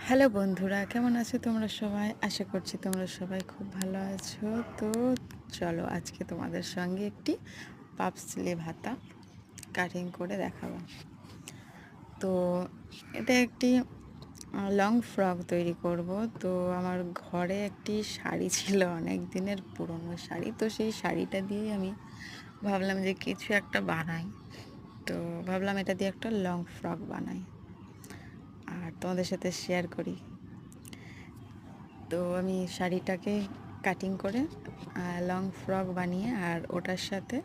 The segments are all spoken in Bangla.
হ্যালো বন্ধুরা, কেমন আছো তোমরা সবাই? আশা করছি তোমরা সবাই খুব ভালো আছো। তো চলো আজকে তোমাদের সঙ্গে একটি পাপ স্লিভ হাতা কাটিং করে দেখাবো। তো এটা একটি লং ফ্রক তৈরি করব। তো আমার ঘরে একটি শাড়ি ছিল, অনেক দিনের পুরনো শাড়ি। তো সেই শাড়িটা দিয়েই আমি ভাবলাম যে কিছু একটা বানাই। তো ভাবলাম এটা দিয়ে একটা লং ফ্রক বানাই আর তোমাদের সাথে শেয়ার করি। তো আমি শাড়িটাকে কাটিং করে লং ফ্রক বানিয়ে, আর ওটার সাথে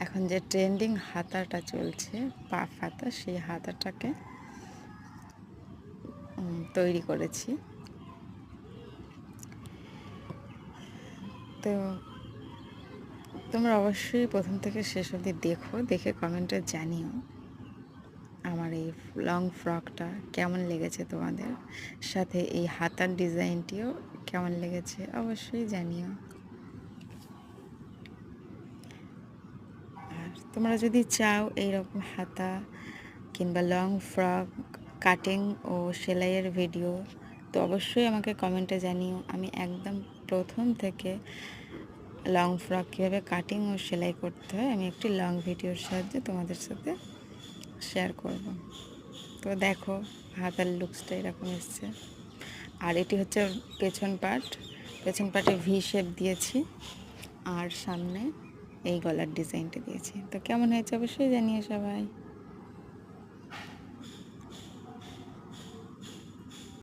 এখন যে ট্রেন্ডিং হাতাটা চলছে পাফ হাতা, সেই হাতাটাকে তৈরি করেছি। তো তোমরা অবশ্যই প্রথম থেকে শেষ অবধি দেখো, দেখে কমেন্টে জানিও আমার এই লং ফ্রকটা কেমন লেগেছে তোমাদের, সাথে এই হাতার ডিজাইনটিও কেমন লেগেছে অবশ্যই জানিও। আর তোমরা যদি চাও এইরকম হাতা কিংবা লং ফ্রক কাটিং ও সেলাইয়ের ভিডিও, তো অবশ্যই আমাকে কমেন্টে জানিও। আমি একদম প্রথম থেকে লং ফ্রক কীভাবে কাটিং ও সেলাই করতে হয় আমি একটি লং ভিডিওর সাহায্যে তোমাদের সাথে শেয়ার করব। তো দেখো হাতার লুকসটা এরকম এসছে। আর এটি হচ্ছে পেছন পার্টে ভি শেপ দিয়েছি, আর সামনে এই গলার ডিজাইনটা দিয়েছি। তো কেমন হয়েছে অবশ্যই জানিও সবাই।